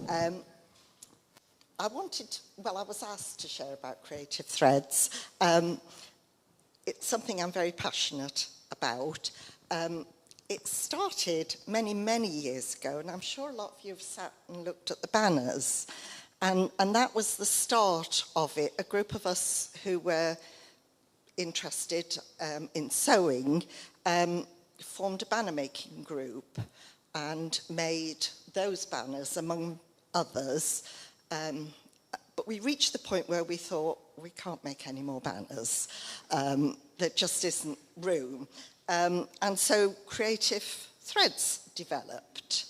Um, I was asked to share about Creative Threads. It's something I'm very passionate about. It started many, many years ago, and I'm sure a lot of you have sat and looked at the banners. And that was the start of it. A group of us who were interested in sewing formed a banner making group and made those banners, among others. But we reached the point where we thought, we can't make any more banners. There just isn't room. And so Creative Threads developed.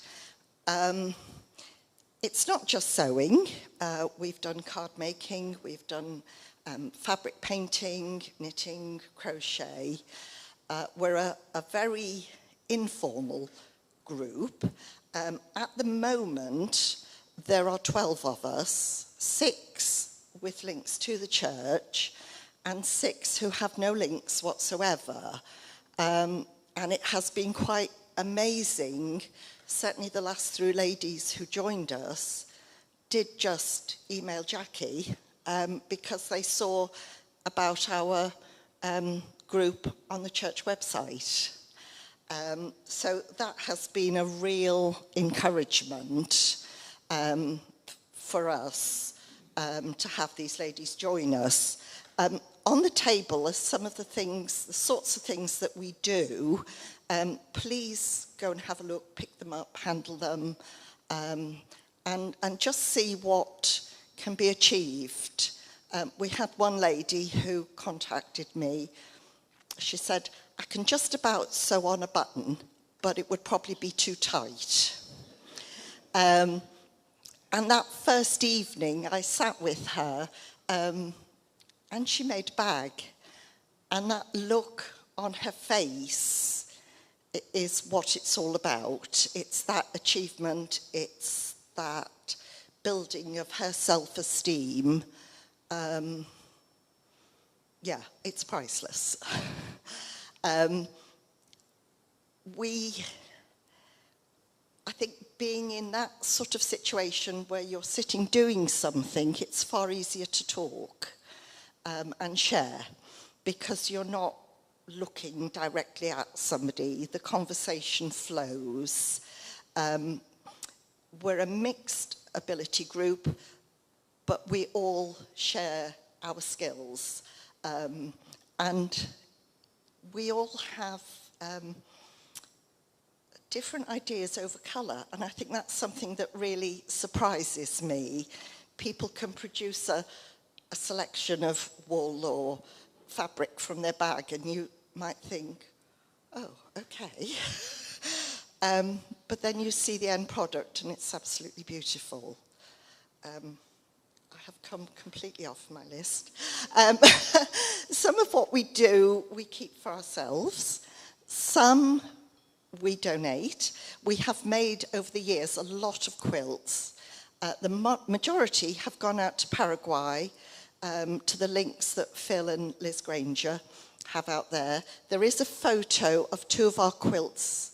It's not just sewing. We've done card making, we've done fabric painting, knitting, crochet. We're a very informal group. At the moment, there are 12 of us, 6 with links to the church, and 6 who have no links whatsoever. And it has been quite amazing. Certainly the last 3 ladies who joined us did just email Jackie because they saw about our group on the church website. So that has been a real encouragement for us to have these ladies join us. On the table are some of the sorts of things that we do. Please go and have a look, pick them up, handle them, and just see what can be achieved. We had one lady who contacted me. She said, I can just about sew on a button, but it would probably be too tight. And that first evening, I sat with her, and she made a bag. And that look on her face is what it's all about. It's that achievement, it's that building of her self-esteem. Yeah, it's priceless. I think being in that sort of situation where you're sitting doing something, it's far easier to talk and share because you're not looking directly at somebody. The conversation flows. We're a mixed ability group, but we all share our skills. And we all have different ideas over colour, and I think that's something that really surprises me. People can produce a selection of wool or fabric from their bag, and you might think, oh, okay. But then you see the end product, and it's absolutely beautiful. I have come completely off my list. Some of what we do, we keep for ourselves. Some we donate. We have made, over the years, a lot of quilts. The majority have gone out to Paraguay, to the links that Phil and Liz Granger have out there. There is a photo of 2 of our quilts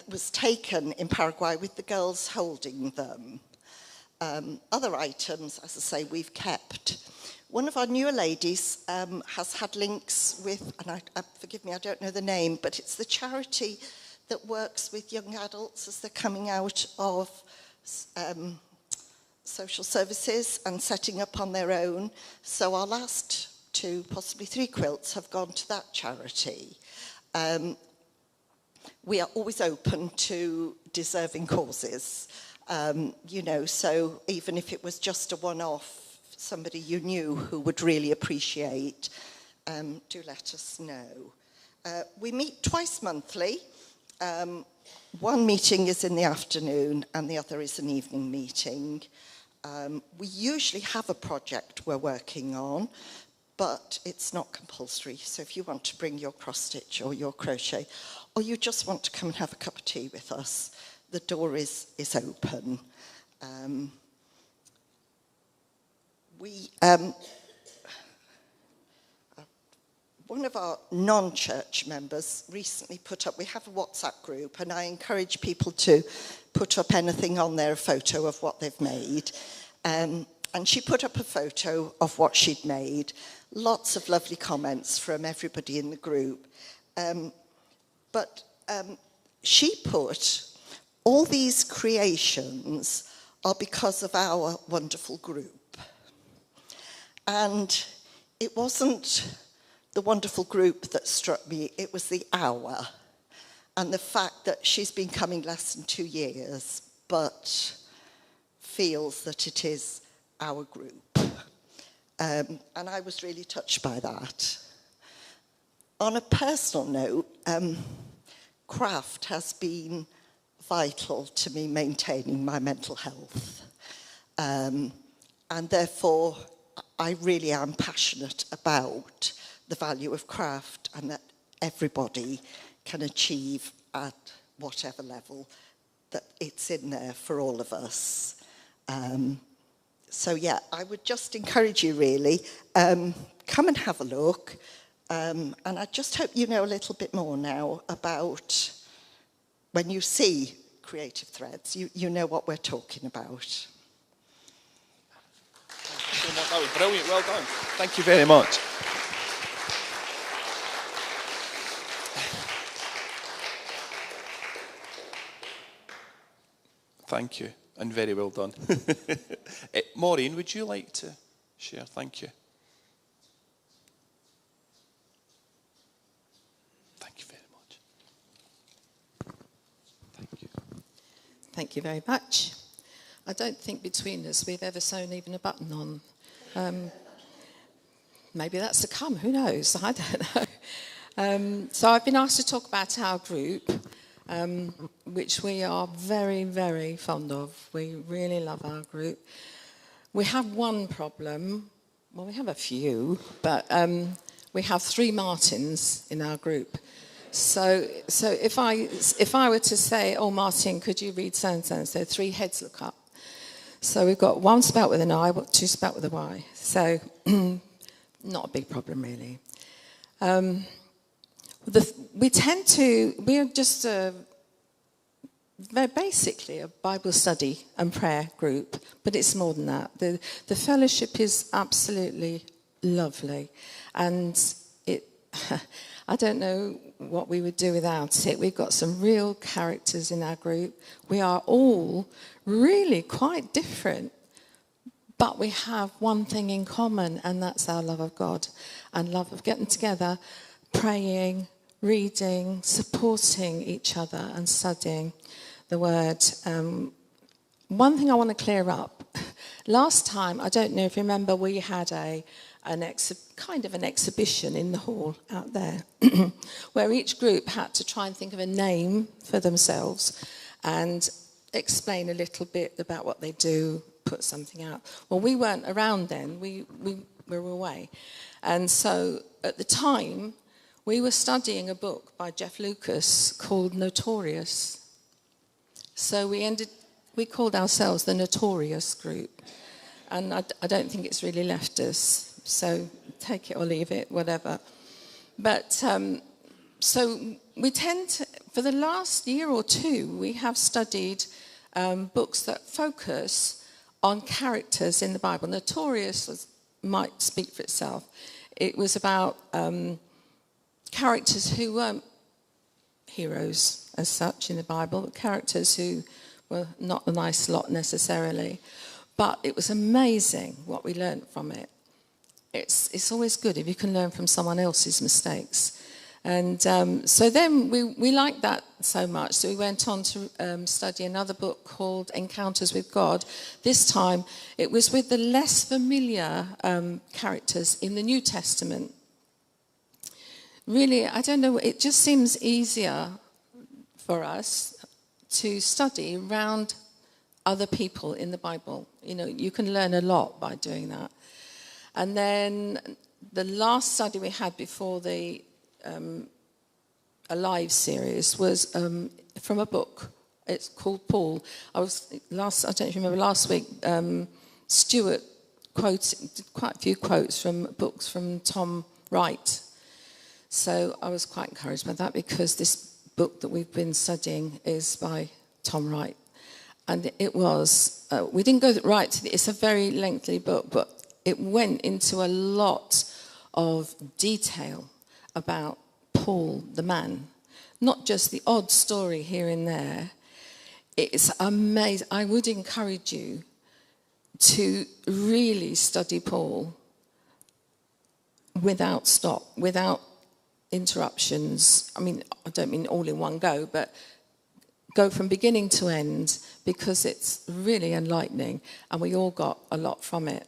was taken in Paraguay with the girls holding them. Other items, as I say, we've kept. One of our newer ladies has had links with, and forgive me, I don't know the name, but it's the charity that works with young adults as they're coming out of social services and setting up on their own. So our last 2, possibly 3 quilts have gone to that charity. We are always open to deserving causes. So even if it was just a one-off, somebody you knew who would really appreciate, do let us know. We meet twice monthly. One meeting is in the afternoon and the other is an evening meeting. We usually have a project we're working on, but it's not compulsory. So if you want to bring your cross-stitch or your crochet, or you just want to come and have a cup of tea with us, the door is open. one of our non-church members recently put up, we have a WhatsApp group, and I encourage people to put up anything on there, a photo of what they've made. And she put up a photo of what she'd made. Lots of lovely comments from everybody in the group. But she put, all these creations are because of our wonderful group. And it wasn't the wonderful group that struck me, it was the hour. And the fact that she's been coming less than 2 years, but feels that it is our group. And I was really touched by that. On a personal note, craft has been vital to me maintaining my mental health. And therefore, I really am passionate about the value of craft and that everybody can achieve at whatever level that it's in there for all of us. So yeah, I would just encourage you really, come and have a look. And I just hope you know a little bit more now about when you see Creative Threads, you know what we're talking about. That was brilliant, well done. Thank you very much. Thank you, and very well done. Maureen, would you like to share? Thank you. Thank you very much. Thank you. Thank you very much. I don't think between us we've ever sewn even a button on. Maybe that's to come, who knows? I don't know. So I've been asked to talk about our group, which we are very, very fond of. We really love our group. We have one problem. Well, we have a few, but we have 3 Martins in our group. So if I were to say, oh, Martin, could you read so-and-so? So 3 heads look up. So we've got 1 spelt with an I, 2 spelt with a Y. So not a big problem, really. We are just basically a Bible study and prayer group, but it's more than that. The fellowship is absolutely lovely, and I don't know what we would do without it. We've got some real characters in our group. We are all really quite different, but we have one thing in common, and that's our love of God and love of getting together, praying, reading, supporting each other and studying the Word. One thing I want to clear up. Last time, I don't know if you remember, we had kind of an exhibition in the hall out there where each group had to try and think of a name for themselves and explain a little bit about what they do, put something out. Well, we weren't around then. We were away. And so at the time, we were studying a book by Jeff Lucas called Notorious. So we called ourselves the Notorious Group. And I don't think it's really left us. So take it or leave it, whatever. But so we tend to, for the last year or 2, we have studied books that focus on characters in the Bible. Notorious might speak for itself. It was about characters who weren't heroes as such in the Bible, but characters who were not a nice lot necessarily. But it was amazing what we learned from it. It's always good if you can learn from someone else's mistakes. And so then we liked that so much, so we went on to study another book called Encounters with God. This time it was with the less familiar characters in the New Testament. Really, I don't know, it just seems easier for us to study around other people in the Bible. You know, you can learn a lot by doing that. And then the last study we had before the Alive series was from a book. It's called Paul. I don't know if you remember last week, Stuart did quite a few quotes from books from Tom Wright. So I was quite encouraged by that, because this book that we've been studying is by Tom Wright. And it was, we didn't go right to it's a very lengthy book, but it went into a lot of detail about Paul, the man. Not just the odd story here and there. It's amazing. I would encourage you to really study Paul without stop, without interruptions. I mean, I don't mean all in one go, but go from beginning to end, because it's really enlightening and we all got a lot from it.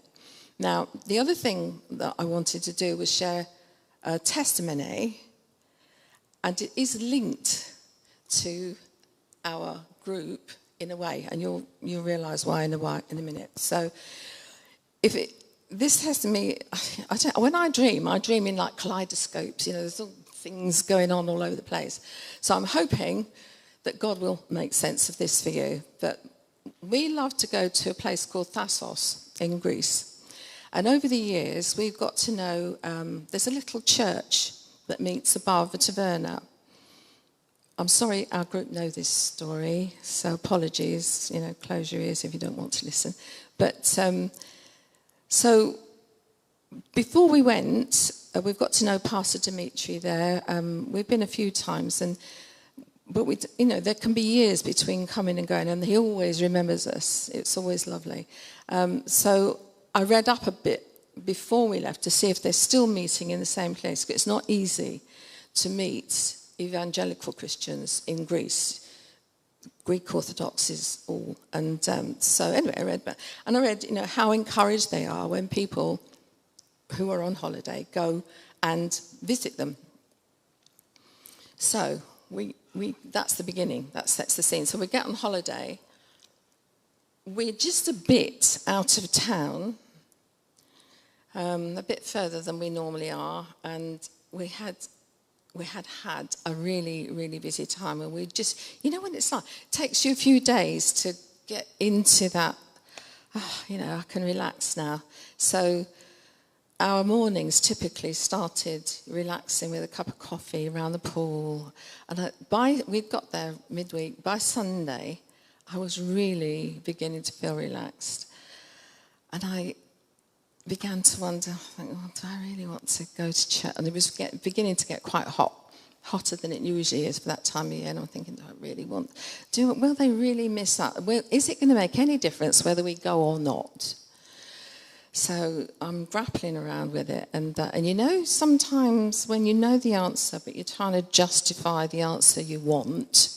Now, the other thing that I wanted to do was share a testimony, and it is linked to our group in a way, and you'll realise why in a minute. So, this testimony, when I dream in like kaleidoscopes. You know, there's all things going on all over the place. So I'm hoping that God will make sense of this for you. But we love to go to a place called Thassos in Greece. And over the years, we've got to know, there's a little church that meets above a taverna. I'm sorry our group know this story, so apologies, you know, close your ears if you don't want to listen. But so before we went, we've got to know Pastor Dimitri there. We've been a few times, but you know, there can be years between coming and going, and he always remembers us. It's always lovely. So I read up a bit before we left to see if they're still meeting in the same place. It's not easy to meet evangelical Christians in Greece. Greek Orthodox is all. And so anyway, I read, you know, how encouraged they are when people who are on holiday go and visit them. So we that's the beginning. That sets the scene. So we get on holiday. We're just a bit out of town, a bit further than we normally are, and we had a really, really busy time, and we just, you know, when it's like, it takes you a few days to get into that, you know, I can relax now. So our mornings typically started relaxing with a cup of coffee around the pool, and we'd got there midweek. By Sunday, I was really beginning to feel relaxed, and I began to wonder, do I really want to go to church? And it was beginning to get quite hot, hotter than it usually is for that time of year. And I'm thinking, do I really want? Will they really miss out? Is it going to make any difference whether we go or not? So I'm grappling around with it, and you know, sometimes when you know the answer, but you're trying to justify the answer you want.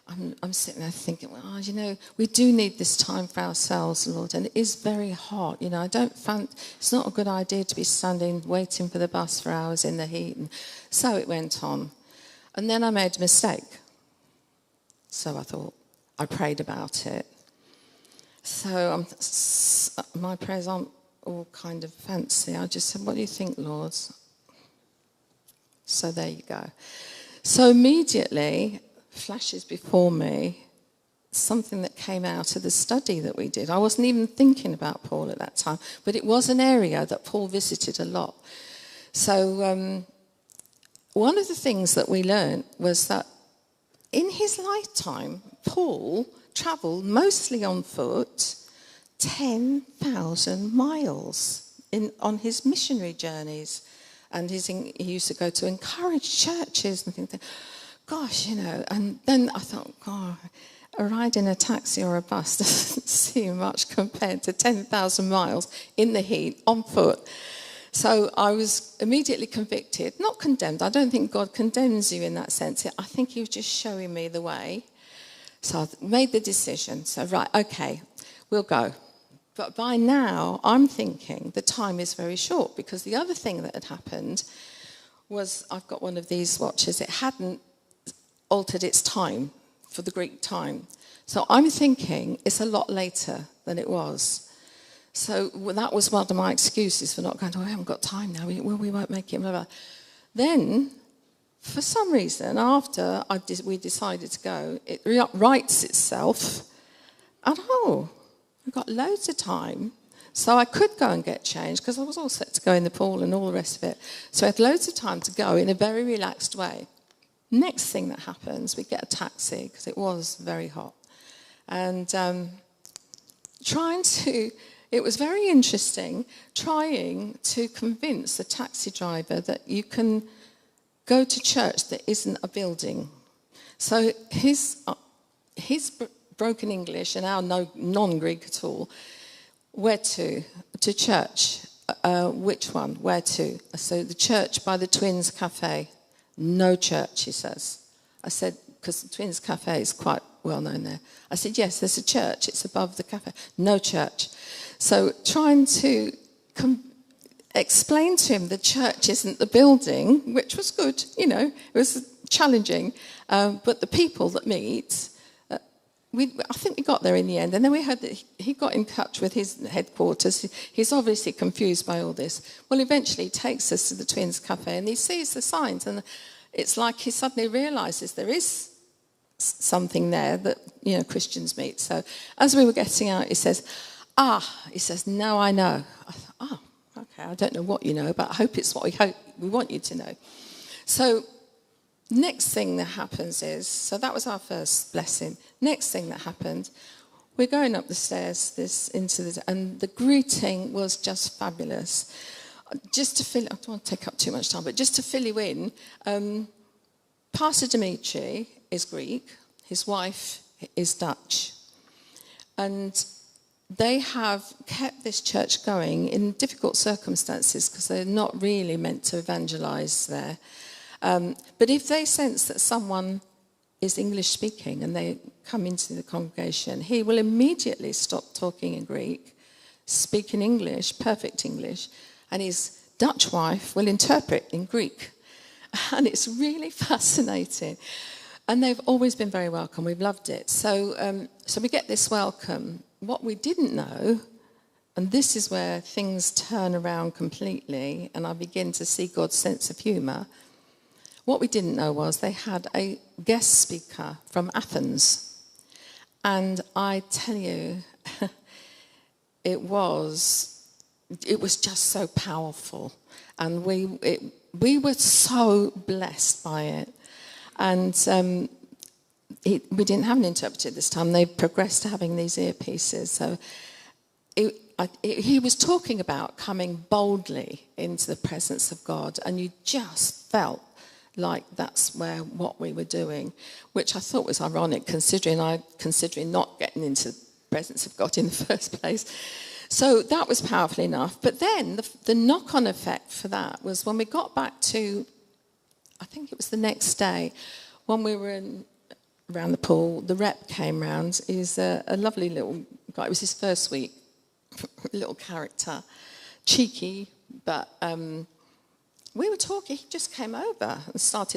I'm sitting there thinking, well, you know, we do need this time for ourselves, Lord, and it is very hot. You know, it's not a good idea to be standing waiting for the bus for hours in the heat. And so it went on. And then I made a mistake. So I thought, I prayed about it. So my prayers aren't all kind of fancy. I just said, what do you think, Lord? So there you go. So immediately flashes before me something that came out of the study that we did. I wasn't even thinking about Paul at that time, but it was an area that Paul visited a lot. So one of the things that we learned was that in his lifetime, Paul travelled mostly on foot 10,000 miles on his missionary journeys. And he used to go to encourage churches and things. Gosh, you know, and then I thought, God, a ride in a taxi or a bus doesn't seem much compared to 10,000 miles in the heat, on foot. So I was immediately convicted, not condemned. I don't think God condemns you in that sense. I think he was just showing me the way. So I made the decision. So, right, okay, we'll go. But by now, I'm thinking the time is very short, because the other thing that had happened was I've got one of these watches. It hadn't altered its time for the Greek time. So I'm thinking it's a lot later than it was. So that was one of my excuses for not going, I haven't got time now. We won't make it, blah, blah. Then, for some reason, after we decided to go, it rights itself. And we've got loads of time So I could go and get changed because I was all set to go in the pool and all the rest of it. So I had loads of time to go in a very relaxed way. Next thing that happens, we get a taxi because it was very hot. And it was very interesting trying to convince the taxi driver that you can go to church that isn't a building. So his broken English and our non-Greek at all, where to? To church. Which one? Where to? So the church by the Twins Cafe. No church, he says. I said, because the Twins Cafe is quite well known there. I said, yes, there's a church. It's above the cafe. No church. So trying to explain to him the church isn't the building, which was good, it was challenging. But the people that meet, I think we got there in the end. And then we heard that he got in touch with his headquarters. He's obviously confused by all this. Well, eventually he takes us to the Twins Cafe and he sees the signs. And it's like he suddenly realises there is something there that, Christians meet. So as we were getting out, he says, now I know. I thought, okay, I don't know what you know, but I hope it's what we want you to know. So next thing that happens is, so that was our first blessing. Next thing that happened, we're going up the stairs and the greeting was just fabulous. Just to fill, I don't want to take up too much time, but just to fill you in, Pastor Dimitri is Greek, his wife is Dutch, and they have kept this church going in difficult circumstances because they're not really meant to evangelise there. But if they sense that someone is English speaking and they come into the congregation, he will immediately stop talking in Greek, speak in English, perfect English, and his Dutch wife will interpret in Greek. And it's really fascinating. And they've always been very welcome. We've loved it. So we get this welcome. What we didn't know, and this is where things turn around completely, and I begin to see God's sense of humour. What we didn't know was they had a guest speaker from Athens. And I tell you, it was just so powerful. And we were so blessed by it. And we didn't have an interpreter this time. They progressed to having these earpieces. So he was talking about coming boldly into the presence of God. And you just felt like that's what we were doing, which I thought was ironic considering not getting into the presence of God in the first place. So that was powerful enough. But then the knock-on effect for that was when we got back to, I think it was the next day, when we were around the pool, the rep came round. He's a lovely little guy. It was his first week, little character, cheeky, but we were talking. He just came over and sat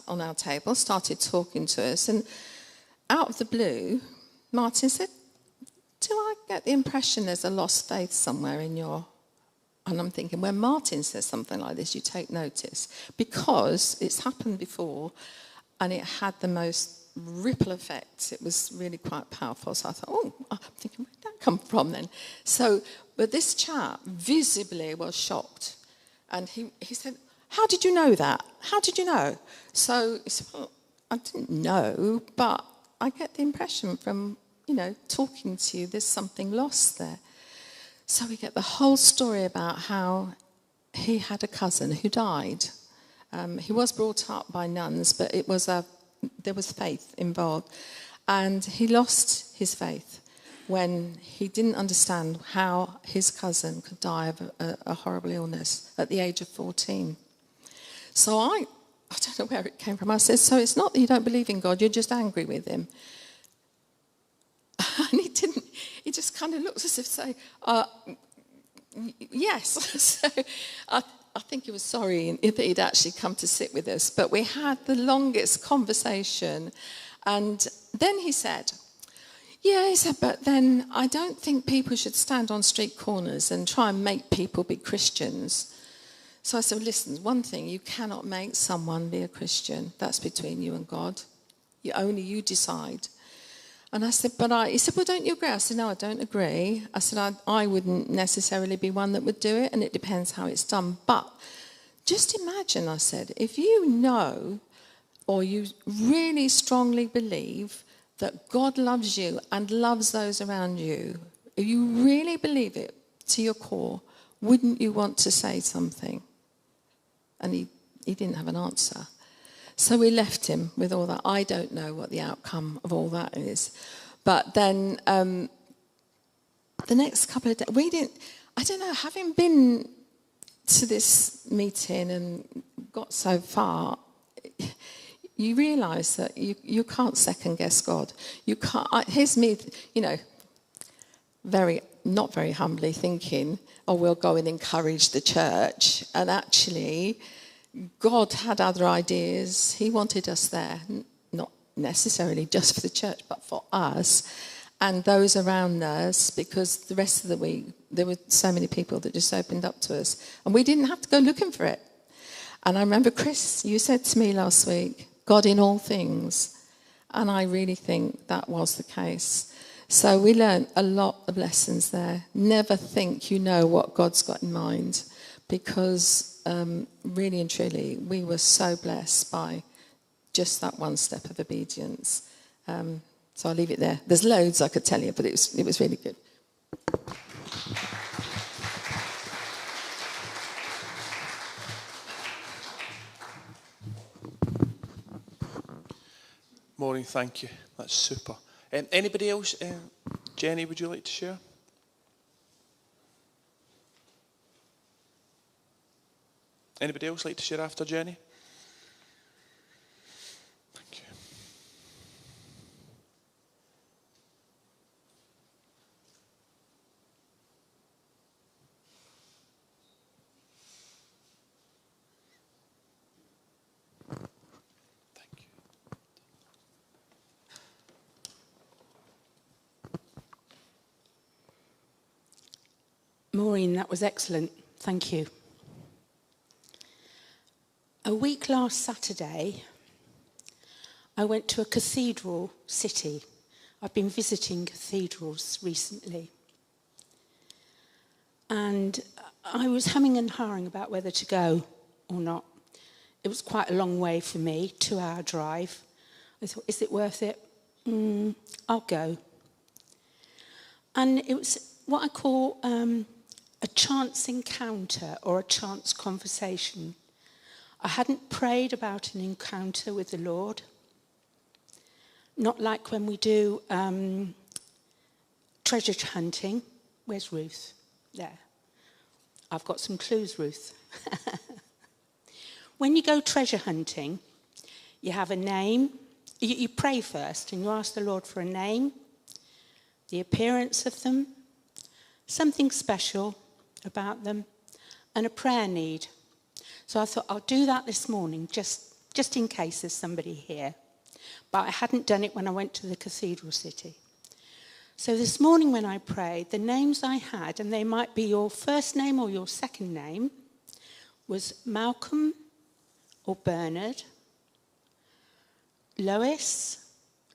on our table, started talking to us, and out of the blue, Martin said, do I get the impression there's a lost faith somewhere in your... And I'm thinking, when Martin says something like this, you take notice. Because it's happened before, and it had the most ripple effect. It was really quite powerful. So I thought, I'm thinking, where did that come from then? So, but this chap visibly was shocked. And he said, how did you know that? How did you know? So he said, well, I didn't know, but I get the impression from, talking to you, there's something lost there. So we get the whole story about how he had a cousin who died. He was brought up by nuns, but there was faith involved. And he lost his faith when he didn't understand how his cousin could die of a horrible illness at the age of 14. So I don't know where it came from. I said, so it's not that you don't believe in God, you're just angry with him. And he just kind of looked as if to say, yes. So I think he was sorry that he'd actually come to sit with us. But we had the longest conversation. And then he said, but then I don't think people should stand on street corners and try and make people be Christians. So I said, listen, one thing, you cannot make someone be a Christian. That's between you and God. Only you decide. And I said, he said, well, don't you agree? I said, no, I don't agree. I said, I wouldn't necessarily be one that would do it, and it depends how it's done. But just imagine, I said, if you know or you really strongly believe that God loves you and loves those around you, if you really believe it to your core, wouldn't you want to say something? And he didn't have an answer. So we left him with all that. I don't know what the outcome of all that is. But then the next couple of days, I don't know, having been to this meeting and got so far, you realise that you can't second guess God. You can't. Here's me, not very humbly thinking, oh, we'll go and encourage the church. And actually, God had other ideas. He wanted us there, not necessarily just for the church, but for us and those around us, because the rest of the week, there were so many people that just opened up to us. And we didn't have to go looking for it. And I remember, Chris, you said to me last week, God in all things. And I really think that was the case. So we learned a lot of lessons there. Never think you know what God's got in mind, because really and truly, we were so blessed by just that one step of obedience. So I'll leave it there. There's loads I could tell you, but it was really good. Maureen, thank you. That's super. Anybody else? Jenny, would you like to share? Anybody else like to share after Jenny? Thank you. Thank you. Maureen, that was excellent. Thank you. A week last Saturday, I went to a cathedral city. I've been visiting cathedrals recently. And I was hemming and hawing about whether to go or not. It was quite a long way for me, 2-hour drive. I thought, is it worth it? I'll go. And it was what I call a chance encounter or a chance conversation. I hadn't prayed about an encounter with the Lord. Not like when we do treasure hunting. Where's Ruth? There. I've got some clues, Ruth. When you go treasure hunting, you have a name. You pray first and you ask the Lord for a name, the appearance of them, something special about them, and a prayer need. So I thought, I'll do that this morning, just in case there's somebody here. But I hadn't done it when I went to the cathedral city. So this morning when I prayed, the names I had, and they might be your first name or your second name, was Malcolm or Bernard, Lois,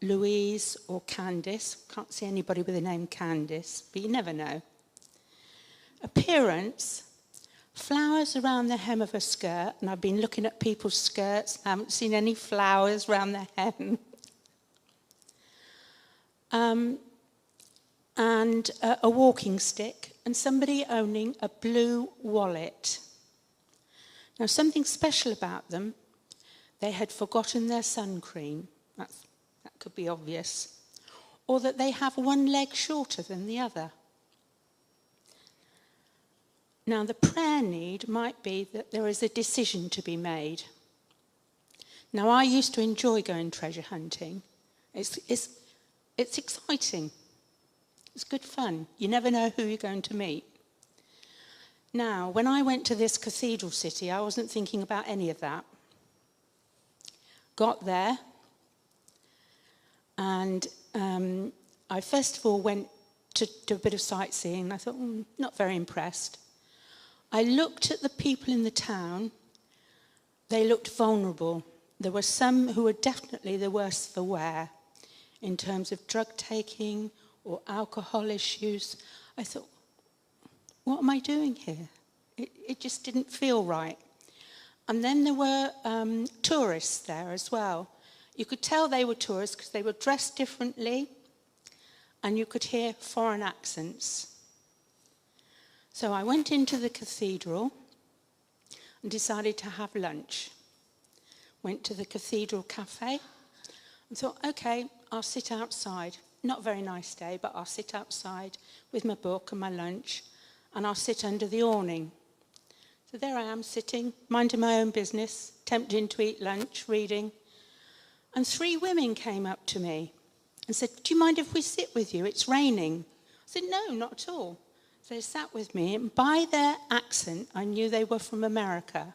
Louise or Candice. Can't see anybody with the name Candice, but you never know. Appearance, flowers around the hem of her skirt, and I've been looking at people's skirts, I haven't seen any flowers around the hem. And a walking stick, and somebody owning a blue wallet. Now, something special about them, they had forgotten their sun cream. That could be obvious. Or that they have one leg shorter than the other. Now, the prayer need might be that there is a decision to be made. Now, I used to enjoy going treasure hunting. It's exciting. It's good fun. You never know who you're going to meet. Now, when I went to this cathedral city, I wasn't thinking about any of that. Got there, and I first of all went to do a bit of sightseeing. I thought, not very impressed. I looked at the people in the town. They looked vulnerable. There were some who were definitely the worse for wear in terms of drug taking or alcohol issues. I thought, what am I doing here? It just didn't feel right. And then there were tourists there as well. You could tell they were tourists because they were dressed differently, and you could hear foreign accents. So I went into the cathedral and decided to have lunch. Went to the cathedral cafe and thought, okay, I'll sit outside. Not a very nice day, but I'll sit outside with my book and my lunch, and I'll sit under the awning. So there I am, sitting, minding my own business, tempting to eat lunch, reading. And 3 women came up to me and said, do you mind if we sit with you? It's raining. I said, no, not at all. So they sat with me, and by their accent, I knew they were from America.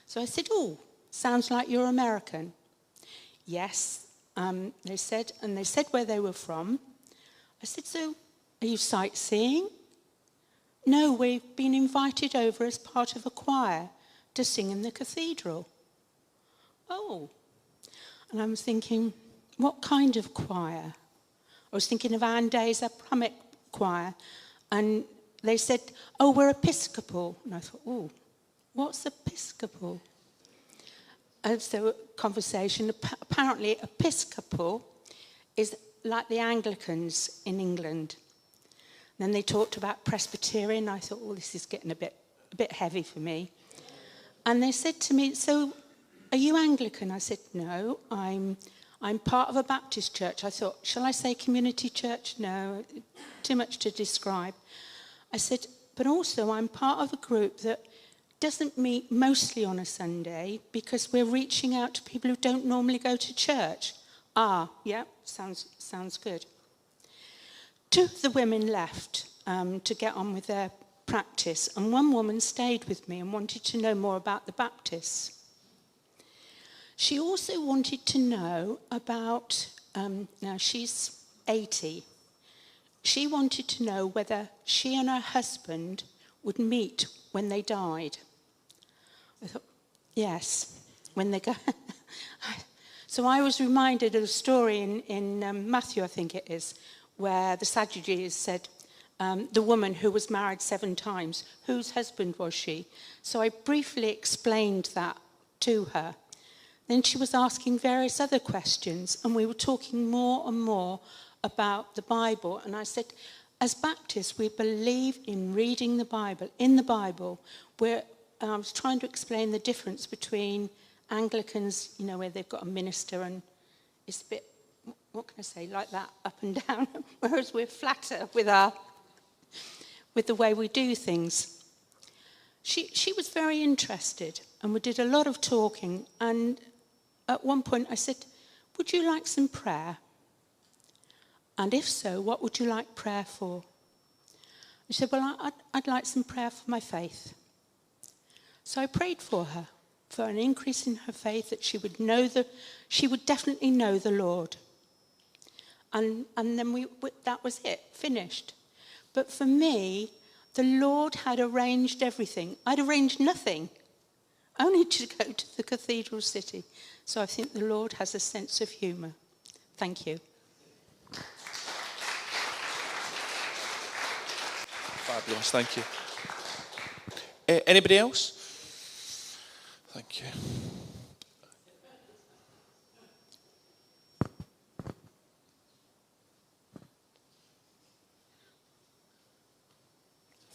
So I said, oh, sounds like you're American. Yes, they said, and they said where they were from. I said, so are you sightseeing? No, we've been invited over as part of a choir to sing in the cathedral. Oh. And I was thinking, what kind of choir? I was thinking of Anne Day's Abrahamic choir. And they said, oh, we're Episcopal. And I thought, oh, what's Episcopal? And so conversation, apparently Episcopal is like the Anglicans in England. Then they talked about Presbyterian. I thought, oh, this is getting a bit heavy for me. And they said to me, so are you Anglican? I said, no, I'm part of a Baptist church. I thought, shall I say community church? No, too much to describe. I said, but also I'm part of a group that doesn't meet mostly on a Sunday because we're reaching out to people who don't normally go to church. Ah, yeah, sounds good. 2 of the women left to get on with their practice, and 1 woman stayed with me and wanted to know more about the Baptists. She also wanted to know about, now she's 80, she wanted to know whether she and her husband would meet when they died. I thought, yes, when they go. So I was reminded of a story in Matthew, I think it is, where the Sadducees said, the woman who was married 7 times, whose husband was she? So I briefly explained that to her. Then she was asking various other questions, and we were talking more and more about the Bible. And I said, as Baptists, we believe in reading the Bible. In the Bible, I was trying to explain the difference between Anglicans, you know, where they've got a minister and it's a bit, what can I say, like that, up and down, whereas we're flatter with the way we do things. She was very interested, and we did a lot of talking, and at one point I said, would you like some prayer? And if so, what would you like prayer for? She said, well, I'd like some prayer for my faith. So I prayed for her, for an increase in her faith, that she would definitely know the Lord. And then that was it, finished. But for me, the Lord had arranged everything. I'd arranged nothing, only to go to the cathedral city. So I think the Lord has a sense of humour. Thank you. Fabulous, thank you. Anybody else? Thank you.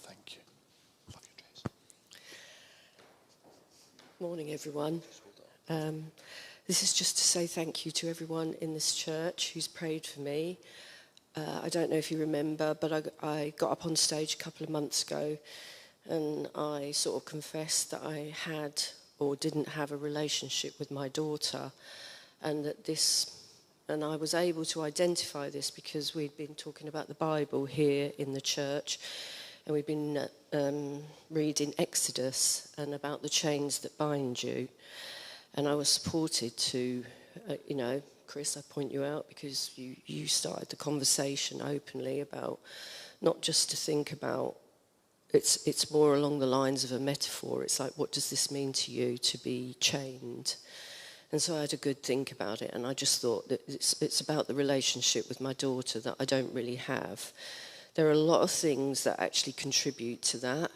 Thank you. Morning, everyone. This is just to say thank you to everyone in this church who's prayed for me. I don't know if you remember, but I got up on stage a couple of months ago and I sort of confessed that I had or didn't have a relationship with my daughter, and and I was able to identify this because we'd been talking about the Bible here in the church, and we've been reading Exodus and about the chains that bind you. And I was supported to, Chris, I point you out because you started the conversation openly about not just to think about, it's more along the lines of a metaphor. It's like, what does this mean to you to be chained? And so I had a good think about it, and I just thought that it's about the relationship with my daughter that I don't really have. There are a lot of things that actually contribute to that.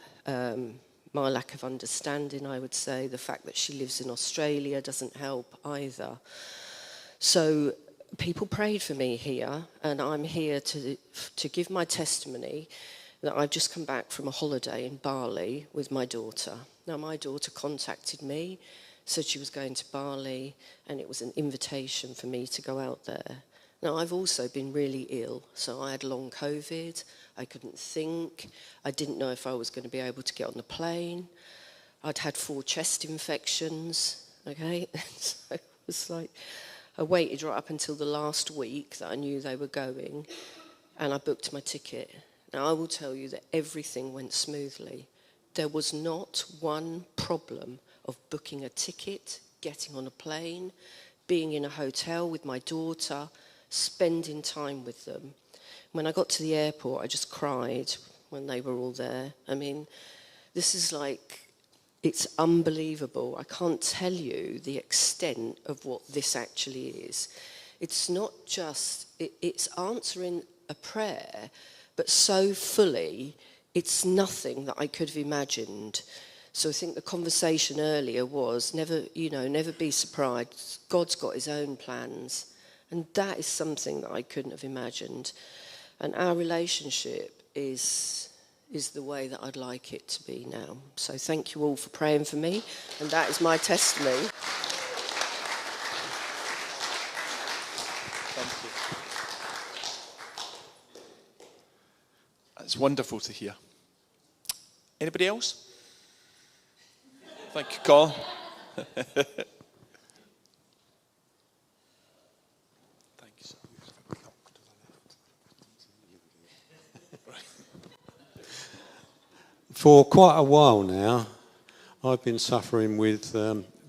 My lack of understanding, I would say. The fact that she lives in Australia doesn't help either. So people prayed for me here, and I'm here to give my testimony that I've just come back from a holiday in Bali with my daughter. Now, my daughter contacted me, said she was going to Bali, and it was an invitation for me to go out there. Now, I've also been really ill, so I had long COVID, I couldn't think, I didn't know if I was going to be able to get on the plane, I'd had 4 chest infections, okay? So it was like, I waited right up until the last week that I knew they were going, and I booked my ticket. Now, I will tell you that everything went smoothly. There was not one problem of booking a ticket, getting on a plane, being in a hotel with my daughter, spending time with them. When I got to the airport, I just cried when they were all there. I mean, this is like, it's unbelievable. I can't tell you the extent of what this actually is. It's not just, it's answering a prayer, but so fully, it's nothing that I could have imagined. So I think the conversation earlier was never be surprised. God's got his own plans. And that is something that I couldn't have imagined. And our relationship is the way that I'd like it to be now. So thank you all for praying for me. And that is my testimony. Thank you. That's wonderful to hear. Anybody else? Thank you, Carl. For quite a while now, I've been suffering with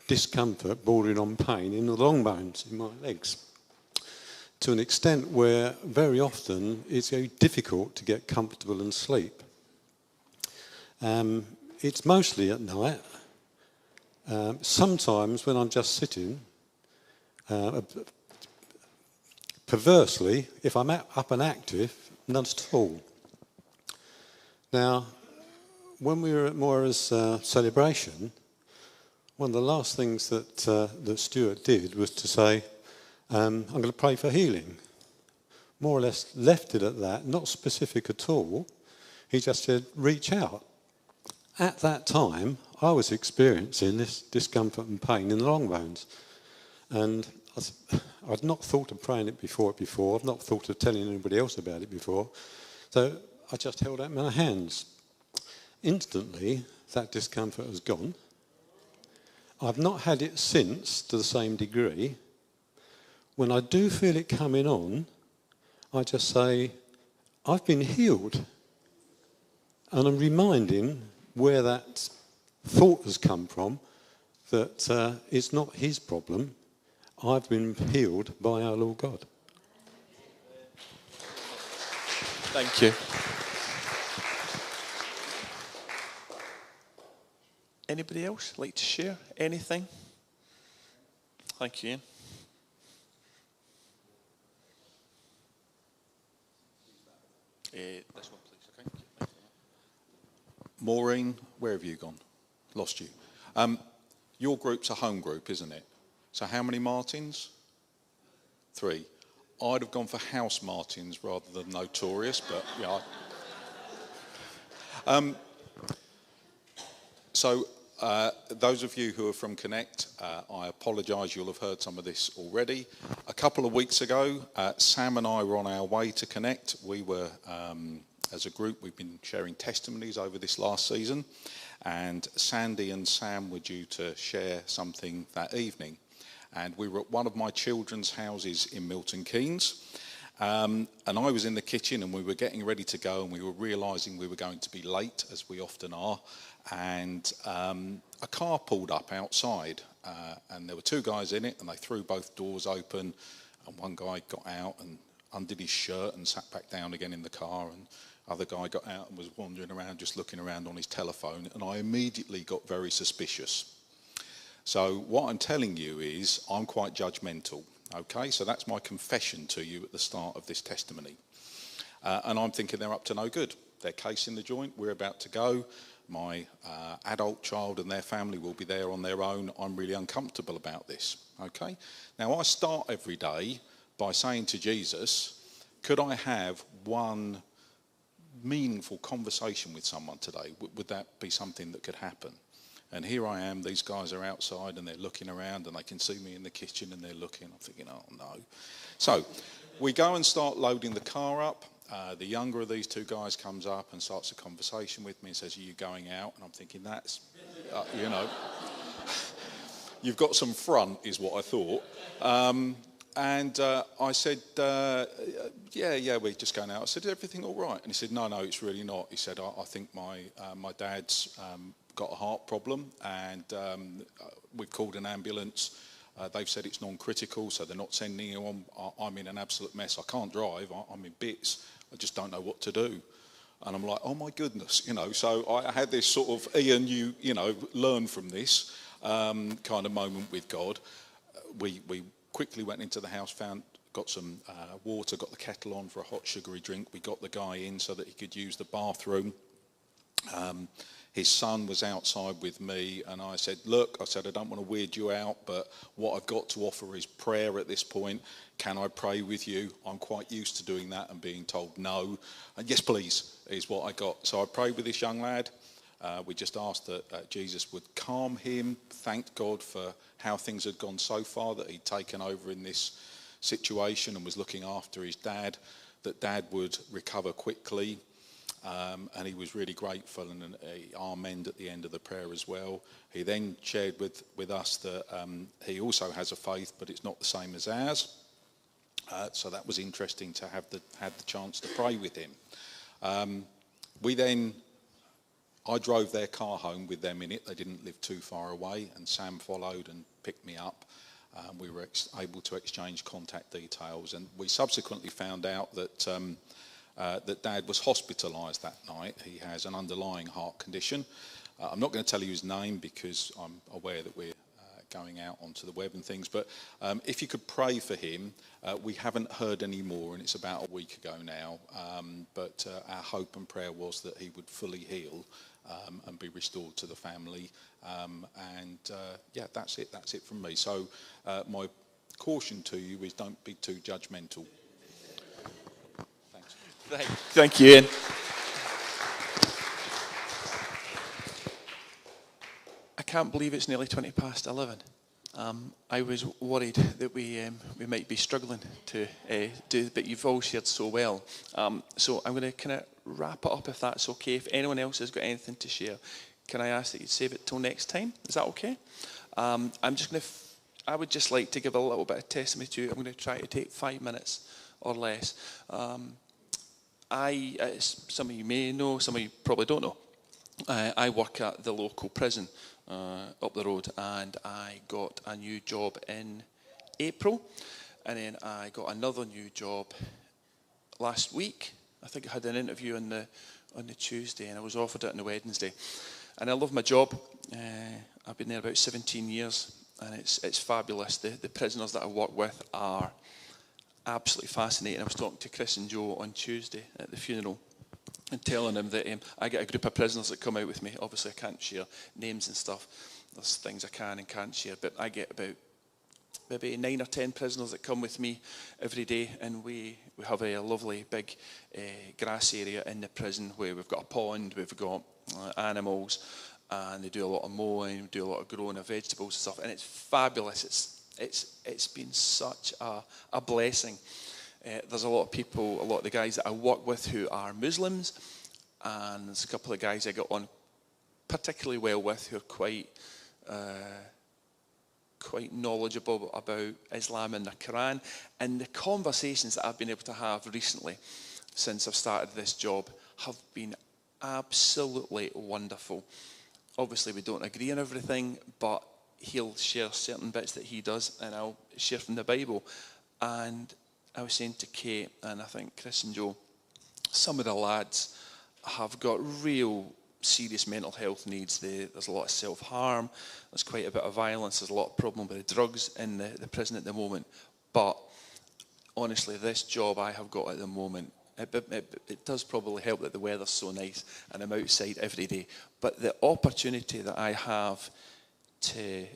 discomfort bordering on pain in the long bones in my legs, to an extent where very often it's very difficult to get comfortable and sleep. It's mostly at night. Sometimes when I'm just sitting, perversely, if I'm up and active, none at all. Now, when we were at Moira's celebration, one of the last things that Stuart did was to say, I'm going to pray for healing. More or less left it at that, not specific at all. He just said, reach out. At that time, I was experiencing this discomfort and pain in the long bones. And I'd not thought of praying it before. I've not thought of telling anybody else about it before. So I just held out my hands. Instantly, that discomfort has gone. I've not had it since to the same degree. When I do feel it coming on, I just say, I've been healed. And I'm reminding where that thought has come from, that it's not his problem. I've been healed by our Lord God. Thank you. Anybody else like to share anything? Thank you, Ian. This one, please. Okay. Maureen, where have you gone? Lost you. Your group's a home group, isn't it? So how many Martins? 3. I'd have gone for House Martins rather than Notorious, but yeah. So those of you who are from Connect, I apologise, you'll have heard some of this already. A couple of weeks ago, Sam and I were on our way to Connect. We were, as a group, we've been sharing testimonies over this last season, and Sandy and Sam were due to share something that evening. And we were at one of my children's houses in Milton Keynes, and I was in the kitchen and we were getting ready to go, and we were realising we were going to be late, as we often are, and a car pulled up outside, and there were 2 guys in it, and they threw both doors open, and one guy got out and undid his shirt and sat back down again in the car, and other guy got out and was wandering around, just looking around on his telephone, and I immediately got very suspicious. So what I'm telling you is I'm quite judgmental, okay? So that's my confession to you at the start of this testimony. And I'm thinking they're up to no good. They're casing the joint, we're about to go. My adult child and their family will be there on their own. I'm really uncomfortable about this, okay? Now, I start every day by saying to Jesus, could I have one meaningful conversation with someone today? Would that be something that could happen? And here I am, these guys are outside and they're looking around and they can see me in the kitchen and they're looking. I'm thinking, oh no. So we go and start loading the car up. The younger of these two guys comes up and starts a conversation with me and says, are you going out? And I'm thinking, that's, you've got some front is what I thought. And I said, yeah, we're just going out. I said, is everything all right? And he said, no, it's really not. He said, I think my dad's got a heart problem and we've called an ambulance. They've said it's non-critical, so they're not sending him on. I'm in an absolute mess. I can't drive. I'm in bits. I just don't know what to do. And I'm like, oh my goodness, So I had this sort of, Ian, you learn from this kind of moment with God. We quickly went into the house, got some water, got the kettle on for a hot sugary drink. We got the guy in so that he could use the bathroom. His son was outside with me, and I said, look, I don't want to weird you out, but what I've got to offer is prayer at this point. Can I pray with you? I'm quite used to doing that and being told no. And yes, please, is what I got. So I prayed with this young lad. We just asked that Jesus would calm him, thanked God for how things had gone so far, that he'd taken over in this situation and was looking after his dad, that dad would recover quickly. And he was really grateful, and he amened at the end of the prayer as well. He then shared with us that he also has a faith, but it's not the same as ours. So that was interesting to have the chance to pray with him. I drove their car home with them in it. They didn't live too far away, and Sam followed and picked me up. We were able to exchange contact details, and we subsequently found out that that Dad was hospitalised that night. He has an underlying heart condition. I'm not going to tell you his name because I'm aware that we're going out onto the web and things, but if you could pray for him. We haven't heard any more, and it's about a week ago now, but our hope and prayer was that he would fully heal and be restored to the family, that's it from me. So my caution to you is don't be too judgmental. Thank you, Ian. I can't believe it's nearly 11:20. I was worried that we might be struggling to do, but you've all shared so well. So I'm going to kind of wrap it up if that's okay. If anyone else has got anything to share, can I ask that you save it till next time? Is that okay? I would just like to give a little bit of testimony to you. I'm going to try to take 5 minutes or less. Some of you may know, some of you probably don't know. I work at the local prison up the road, and I got a new job in April, and then I got another new job last week. I think I had an interview on the Tuesday, and I was offered it on the Wednesday. And I love my job. I've been there about 17 years, and it's fabulous. The prisoners that I work with are absolutely fascinating. I was talking to Chris and Joe on Tuesday at the funeral and telling them that I get a group of prisoners that come out with me. Obviously, I can't share names and stuff. There's things I can and can't share, but I get about maybe 9 or 10 prisoners that come with me every day, and we have a lovely big grass area in the prison where we've got a pond, we've got animals, and they do a lot of mowing, do a lot of growing of vegetables and stuff, and it's fabulous. It's been such a blessing. There's a lot of people, a lot of the guys that I work with who are Muslims, and there's a couple of guys I get on particularly well with who are quite knowledgeable about Islam and the Quran. And the conversations that I've been able to have recently since I've started this job have been absolutely wonderful. Obviously, we don't agree on everything, but he'll share certain bits that he does, and I'll share from the Bible. And I was saying to Kate, and I think Chris and Joe, some of the lads have got real serious mental health needs. There's a lot of self-harm. There's quite a bit of violence. There's a lot of problem with the drugs in the prison at the moment. But honestly, this job I have got at the moment, it does probably help that the weather's so nice and I'm outside every day. But the opportunity that I have to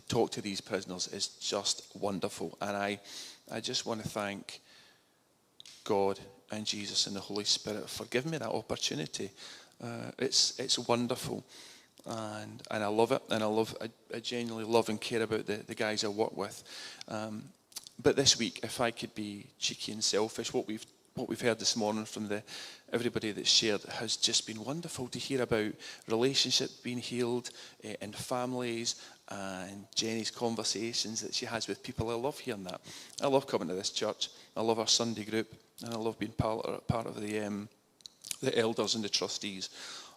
talk to these prisoners is just wonderful. And I just want to thank God and Jesus and the Holy Spirit for giving me that opportunity. It's wonderful, and I love it, and I genuinely love and care about the guys I work with. But this week, if I could be cheeky and selfish, what we've heard this morning from everybody that's shared has just been wonderful to hear about relationships being healed in families, and Jenny's conversations that she has with people. I love hearing that. I love coming to this church. I love our Sunday group, and I love being part of the elders and the trustees.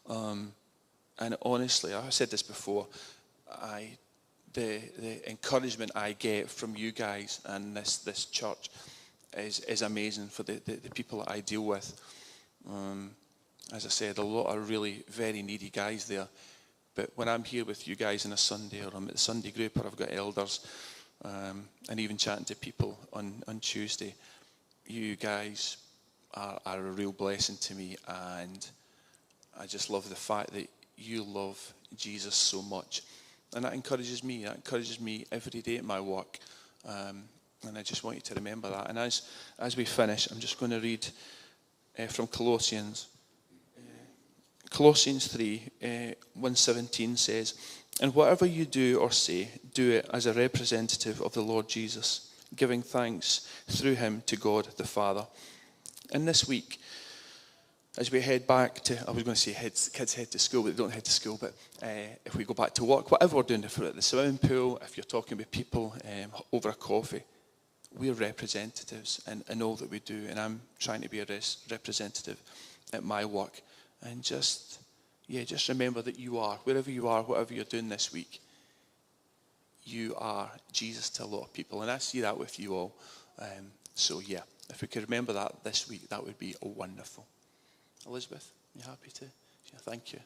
And honestly, I've said this before, the encouragement I get from you guys and this church is amazing for the people that I deal with. As I said, a lot of really very needy guys there. But when I'm here with you guys on a Sunday, or I'm at the Sunday group, or I've got elders, and even chatting to people on Tuesday, you guys are a real blessing to me. And I just love the fact that you love Jesus so much. And that encourages me. That encourages me every day at my work. And I just want you to remember that. And as we finish, I'm just going to read from Colossians. Colossians 3, 1:17 says, "And whatever you do or say, do it as a representative of the Lord Jesus, giving thanks through him to God the Father." And this week, as we head back to, I was going to say kids head to school, but they don't head to school, but if we go back to work, whatever we're doing, if we're at the swimming pool, if you're talking with people over a coffee, we're representatives in all that we do. And I'm trying to be a representative at my work. And just remember that you are, wherever you are, whatever you're doing this week, you are Jesus to a lot of people. And I see that with you all. So if we could remember that this week, that would be wonderful. Elizabeth, you happy to? Yeah, thank you.